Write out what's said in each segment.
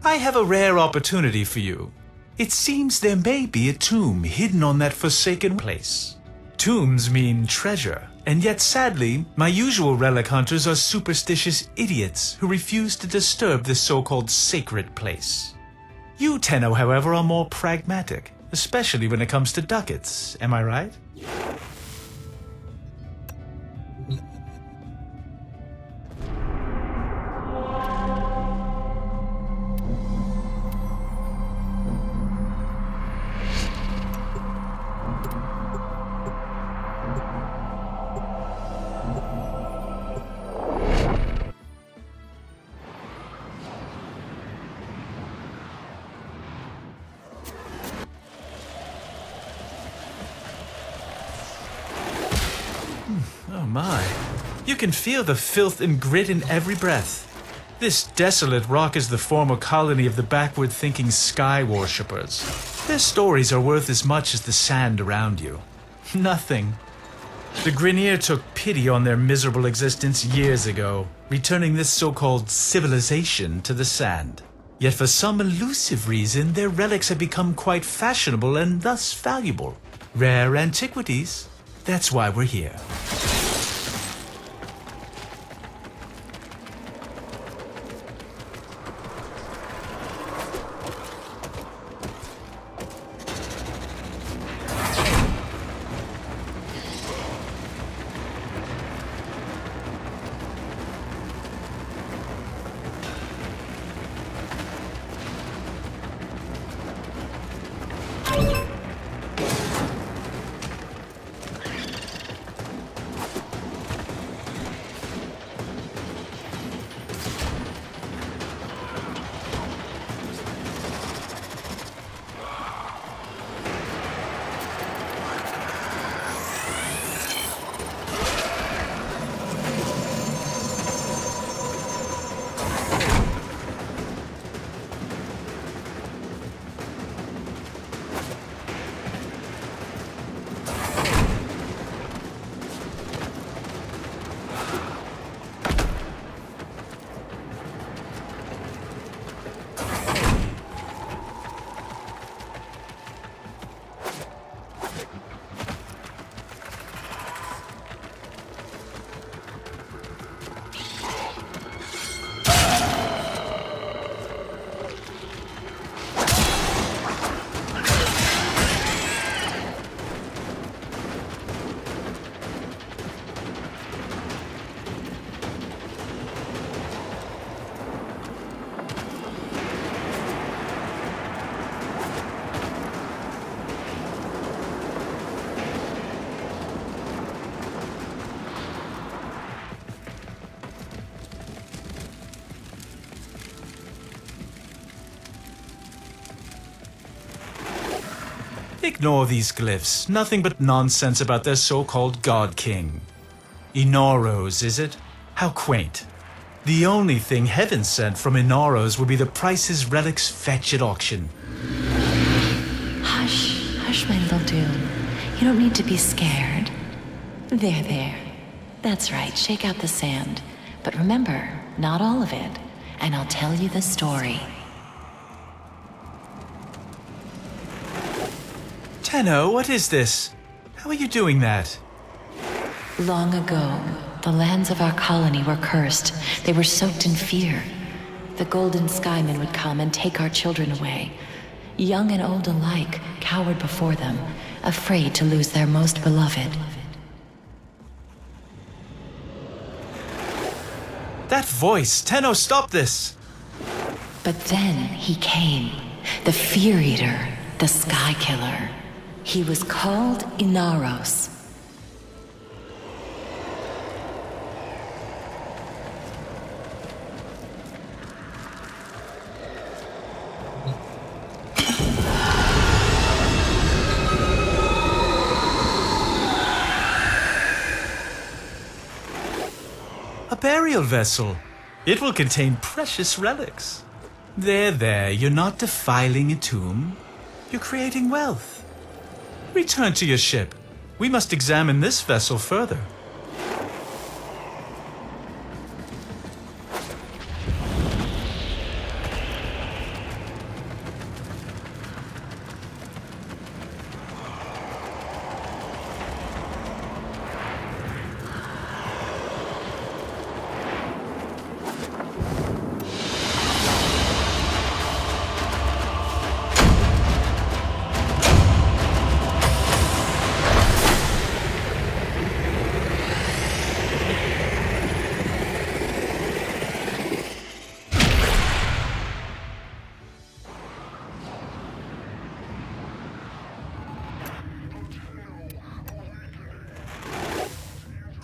I have a rare opportunity for you. It seems there may be a tomb hidden on that forsaken place. Tombs mean treasure, and yet sadly, my usual relic hunters are superstitious idiots who refuse to disturb this so-called sacred place. You, Tenno, however, are more pragmatic, especially when it comes to ducats, am I right? Oh my. You can feel the filth and grit in every breath. This desolate rock is the former colony of the backward-thinking sky worshippers. Their stories are worth as much as the sand around you. Nothing. The Grineer took pity on their miserable existence years ago, returning this so-called civilization to the sand. Yet for some elusive reason, their relics have become quite fashionable and thus valuable. Rare antiquities. That's why we're here. Ignore these glyphs. Nothing but nonsense about their so-called God King. INAROS, is it? How quaint. The only thing heaven sent from INAROS will be the prices relics fetch at auction. Hush, hush, my little Doom. You don't need to be scared. There. That's right, shake out the sand. But remember, not all of it. And I'll tell you the story. Tenno, what is this? How are you doing that? Long ago, the lands of our colony were cursed. They were soaked in fear. The Golden Skymen would come and take our children away. Young and old alike cowered before them, afraid to lose their most beloved. That voice! Tenno, stop this! But then he came. The Fear Eater, the Sky Killer. He was called INAROS. A burial vessel. It will contain precious relics. There, you're not defiling a tomb. You're creating wealth. Return to your ship. We must examine this vessel further.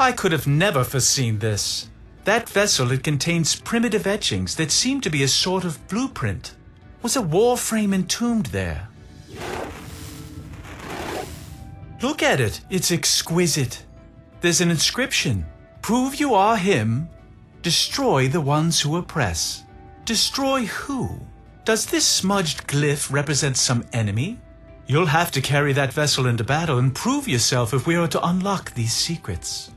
I could have never foreseen this. That vessel, it contains primitive etchings that seem to be a sort of blueprint. Was a warframe entombed there? Look at it, it's exquisite. There's an inscription. Prove you are him. Destroy the ones who oppress. Destroy who? Does this smudged glyph represent some enemy? You'll have to carry that vessel into battle and prove yourself if we are to unlock these secrets.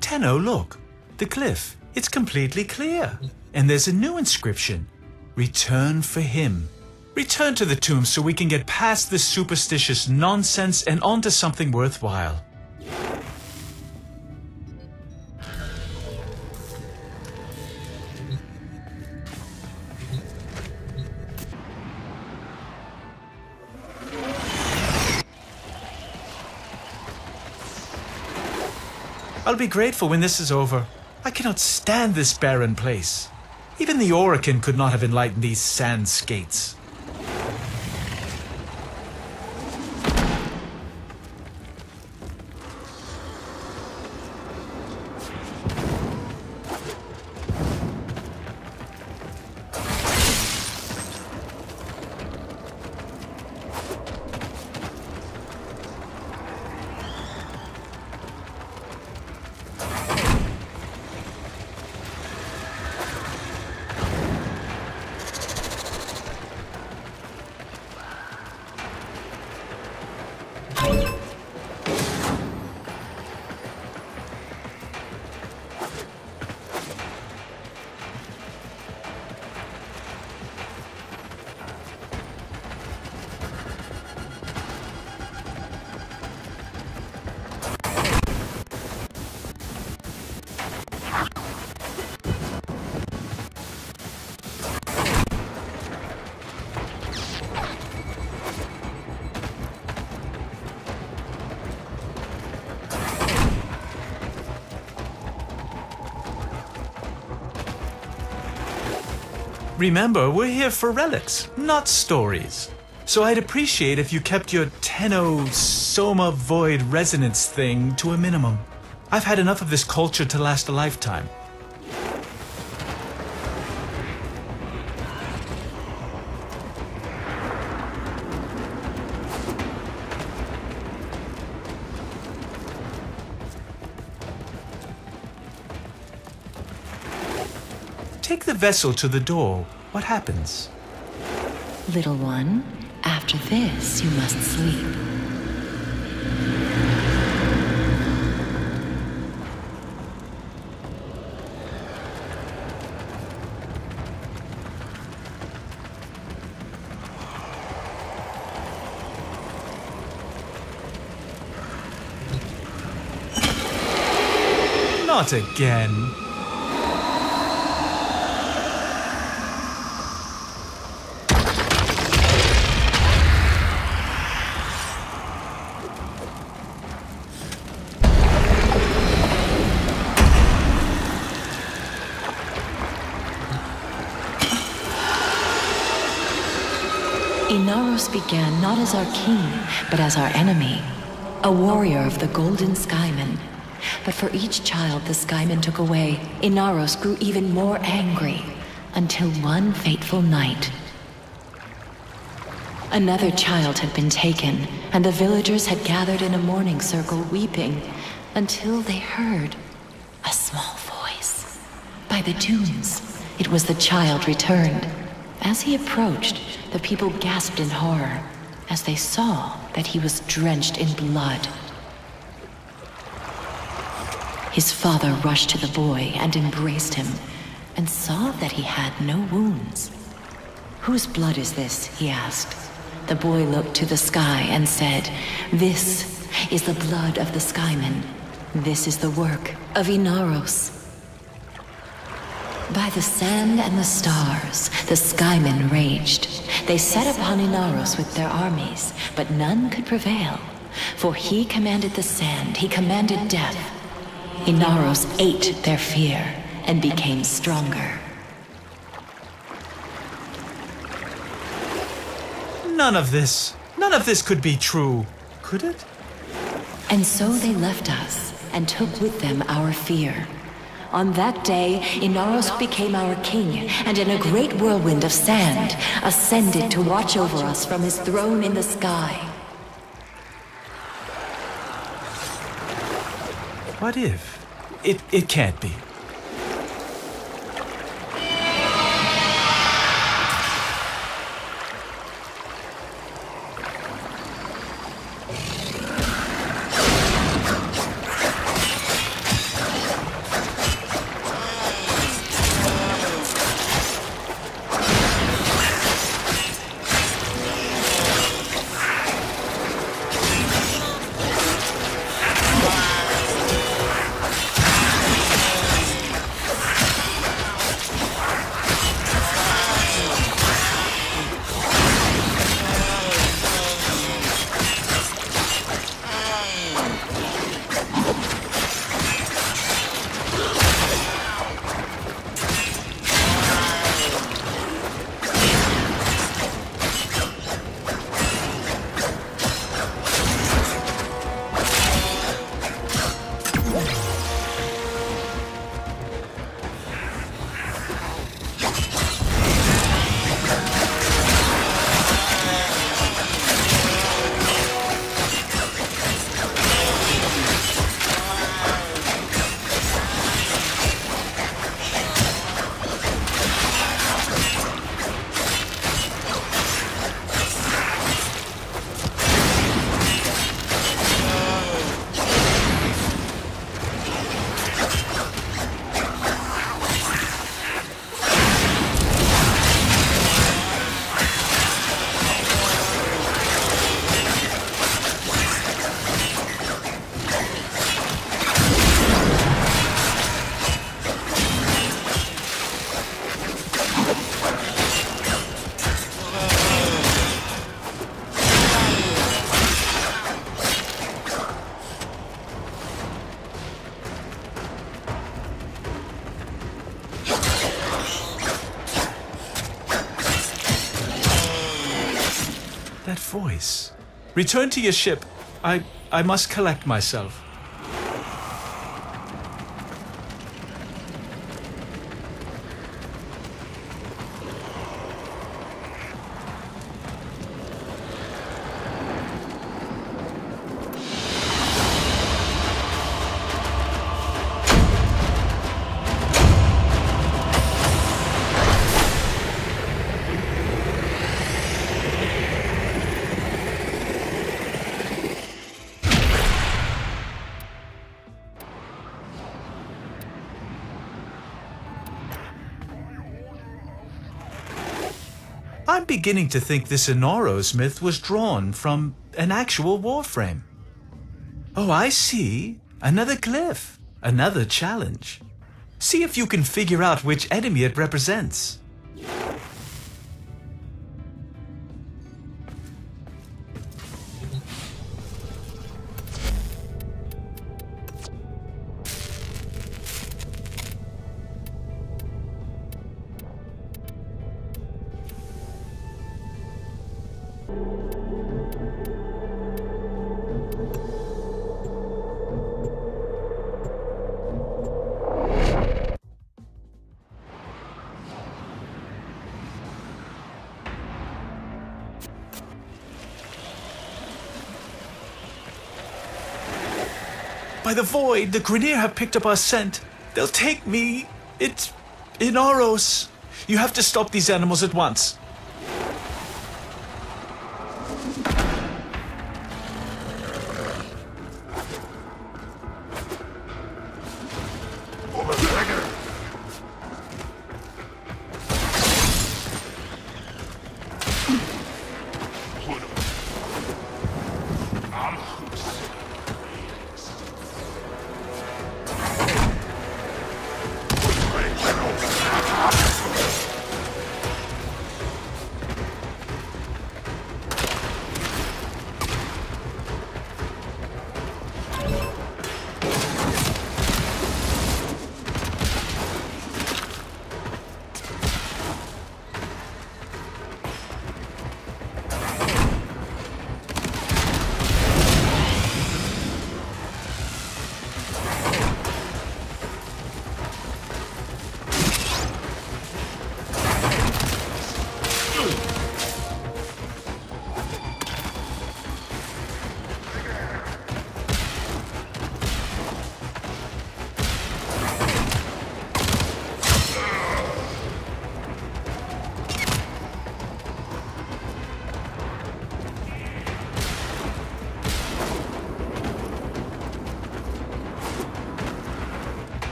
Tenno, look. The glyph. It's completely clear. And there's a new inscription. Return for him. Return to the tomb so we can get past this superstitious nonsense and onto something worthwhile. I'll be grateful when this is over. I cannot stand this barren place. Even the Oracle could not have enlightened these sand skates. Remember, we're here for relics, not stories. So I'd appreciate if you kept your Tenno Soma Void Resonance thing to a minimum. I've had enough of this culture to last a lifetime. Take the vessel to the door. What happens? Little one, after this you must sleep. Not again. INAROS began not as our king, but as our enemy, a warrior of the Golden Skymen. But for each child the Skymen took away, INAROS grew even more angry, until one fateful night. Another child had been taken, and the villagers had gathered in a mourning circle weeping, until they heard a small voice. By the dunes, it was the child returned. As he approached, the people gasped in horror as they saw that he was drenched in blood. His father rushed to the boy and embraced him, and saw that he had no wounds. "Whose blood is this?" he asked. The boy looked to the sky and said, "This is the blood of the Skymen. This is the work of INAROS." By the sand and the stars, the Skymen raged. They set upon INAROS with their armies, but none could prevail. For he commanded the sand, he commanded death. INAROS ate their fear and became stronger. None of this could be true, could it? And so they left us and took with them our fear. On that day, INAROS became our king, and in a great whirlwind of sand, ascended to watch over us from his throne in the sky. What if? It can't be. That voice. Return to your ship. I must collect myself. I'm beginning to think this INAROS myth was drawn from an actual warframe. Oh, I see. Another glyph. Another challenge. See if you can figure out which enemy it represents. By the void, the Grineer have picked up our scent. They'll take me. It's INAROS. You have to stop these animals at once.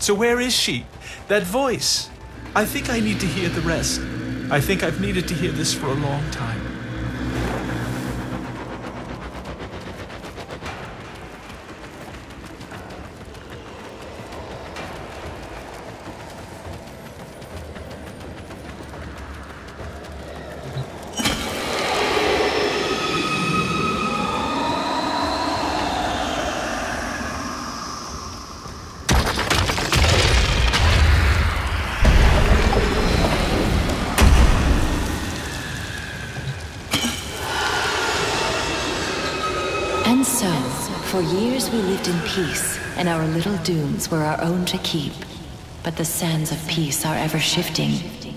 So where is she? That voice? I think I need to hear the rest. I think I've needed to hear this for a long time. And so, for years we lived in peace, and our little dunes were our own to keep. But the sands of peace are ever shifting.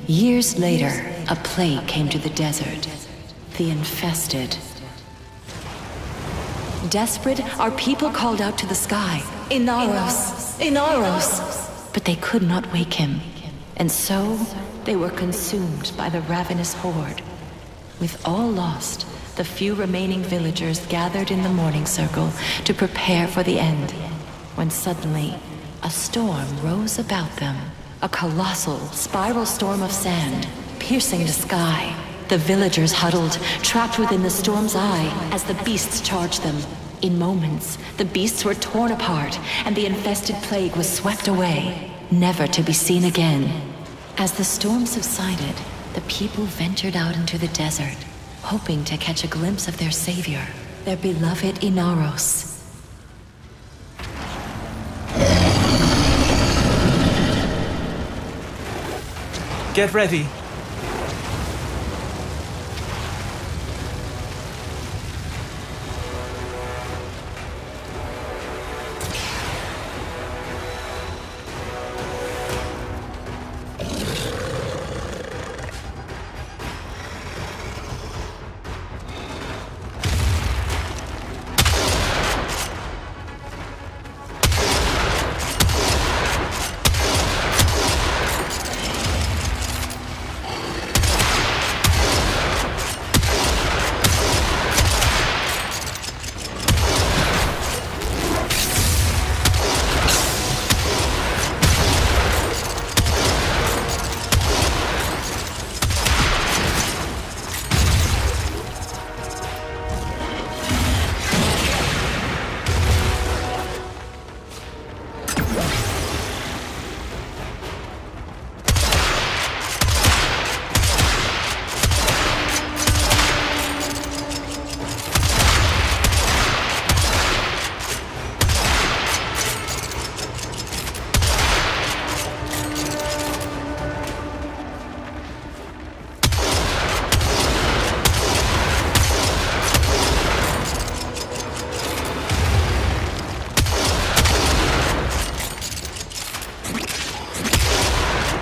Years later, a plague came to the desert. The infested. Desperate, our people called out to the sky, "INAROS! INAROS!" But they could not wake him. And so, they were consumed by the ravenous horde. With all lost, the few remaining villagers gathered in the morning circle to prepare for the end, when suddenly a storm rose about them. A colossal spiral storm of sand, piercing the sky. The villagers huddled, trapped within the storm's eye as the beasts charged them. In moments, the beasts were torn apart and the infested plague was swept away, never to be seen again. As the storm subsided, the people ventured out into the desert, hoping to catch a glimpse of their savior, their beloved INAROS. Get ready.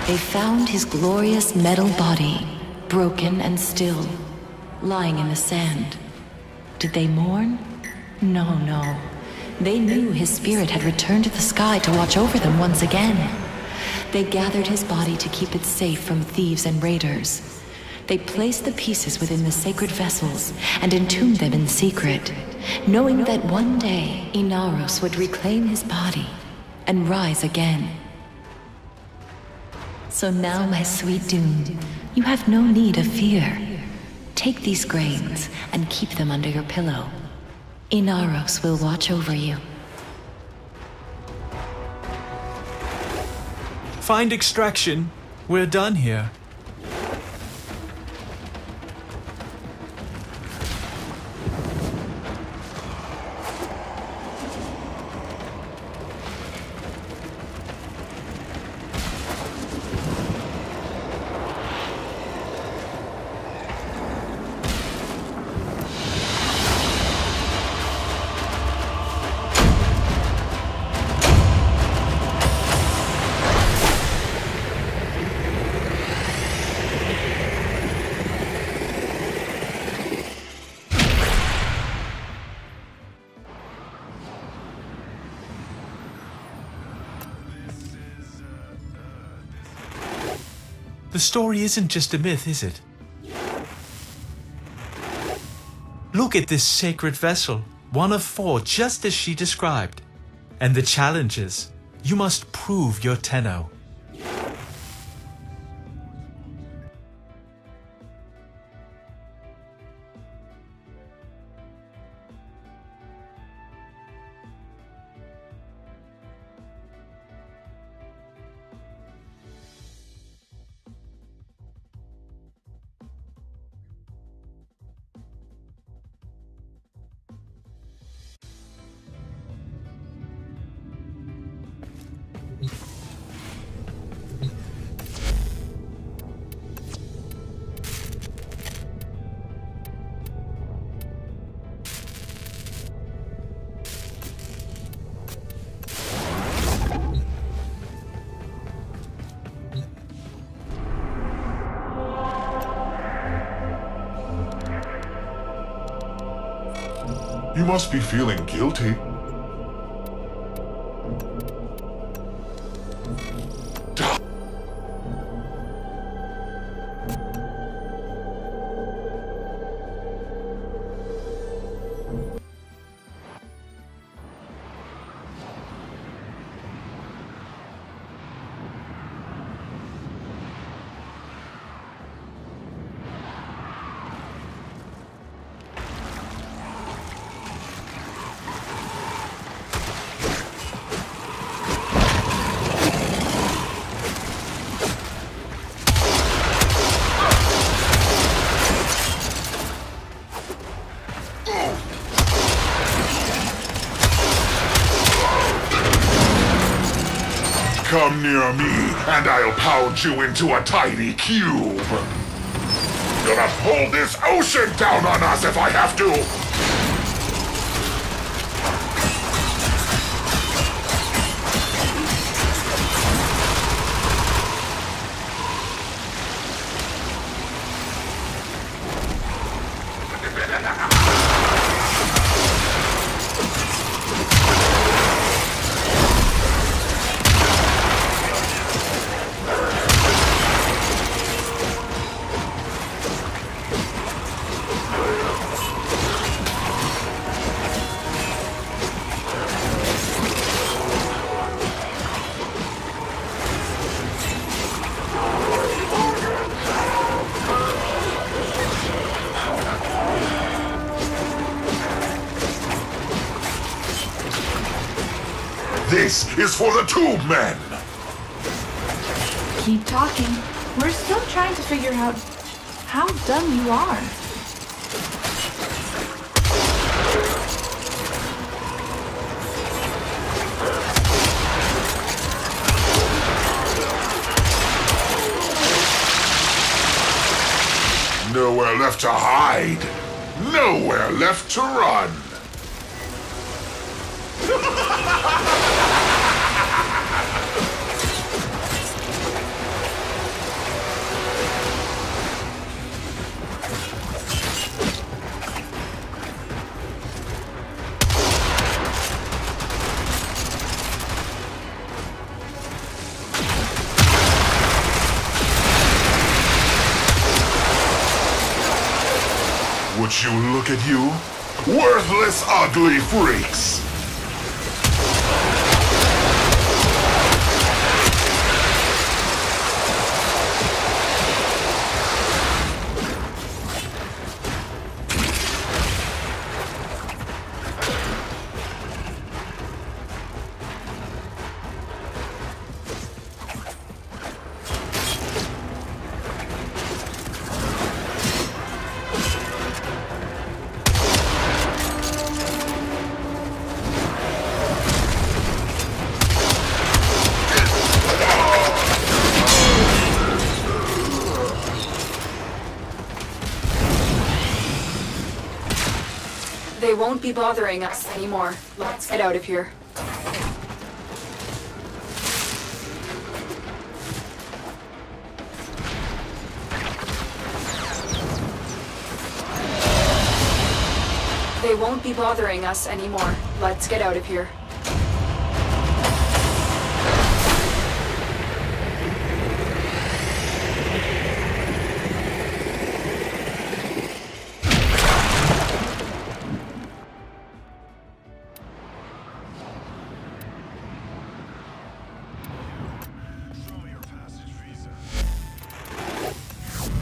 They found his glorious metal body, broken and still, lying in the sand. Did they mourn? No, no. They knew his spirit had returned to the sky to watch over them once again. They gathered his body to keep it safe from thieves and raiders. They placed the pieces within the sacred vessels and entombed them in secret, knowing that one day INAROS would reclaim his body and rise again. So now, my sweet Dune, you have no need of fear. Take these grains and keep them under your pillow. INAROS will watch over you. Find extraction. We're done here. The story isn't just a myth, is it? Look at this sacred vessel, one of 4, just as she described. And the challenges. You must prove your Tenno. You must be feeling guilty. Come near me, and I'll pound you into a tiny cube. Gonna pull this ocean down on us if I have to! This is for the tube men! Keep talking. We're still trying to figure out how dumb you are. Nowhere left to hide. Nowhere left to run. Would you look at you? Worthless, ugly freaks! They won't be bothering us anymore. Let's get out of here. They won't be bothering us anymore. Let's get out of here.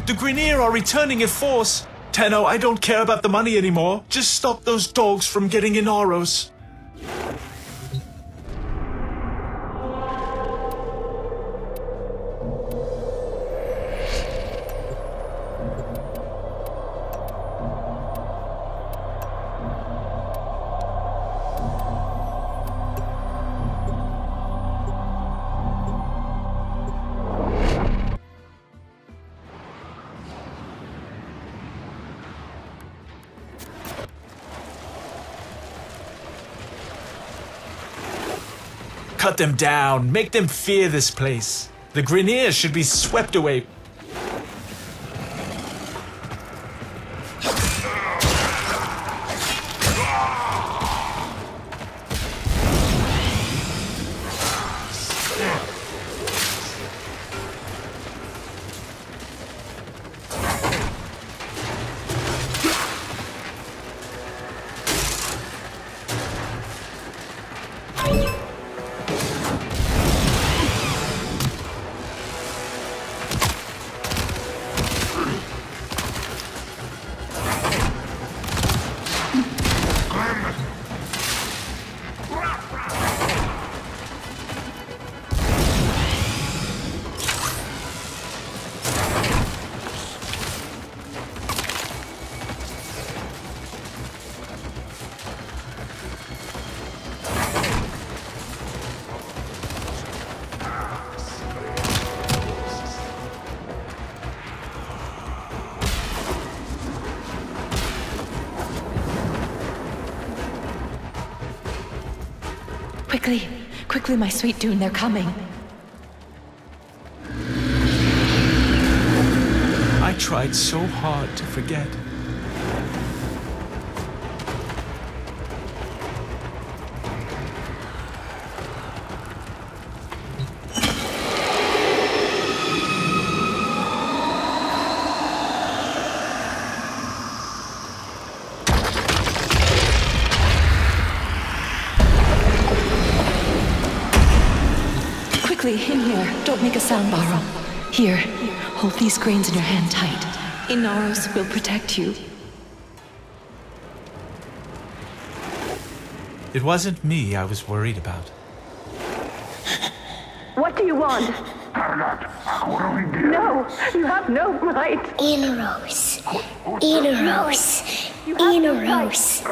The Grineer are returning in force! Tenno, I don't care about the money anymore. Just stop those dogs from getting INAROS. Cut them down. Make them fear this place. The Grineer should be swept away. Quickly, quickly, my sweet Dune, they're coming. I tried so hard to forget. Quickly, in here. Don't make a sound, Barrow. Here, hold these grains in your hand tight. INAROS will protect you. It wasn't me I was worried about. What do you want? No, you have no right. INAROS. INAROS. INAROS.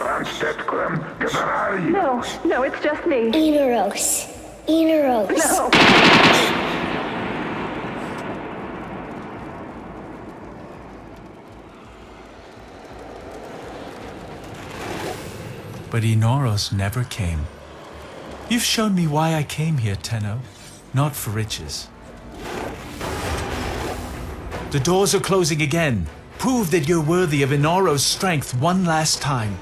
No, it's just me. INAROS. INAROS. No. But INAROS never came. You've shown me why I came here, Tenno. Not for riches. The doors are closing again. Prove that you're worthy of INAROS' strength one last time.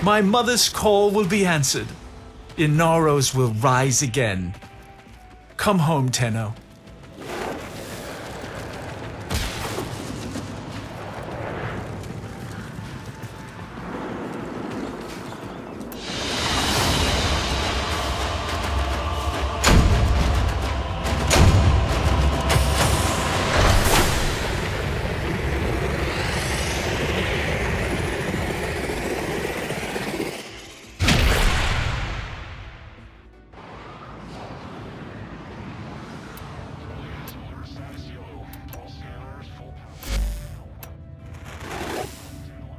My mother's call will be answered. INAROS will rise again. Come home, Tenno.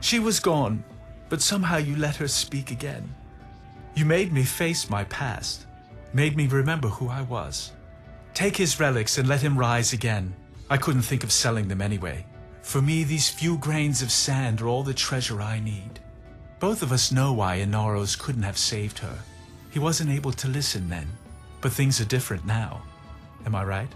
She was gone, but somehow you let her speak again. You made me face my past, made me remember who I was. Take his relics and let him rise again. I couldn't think of selling them anyway. For me, these few grains of sand are all the treasure I need. Both of us know why INAROS couldn't have saved her. He wasn't able to listen then, but things are different now. Am I right?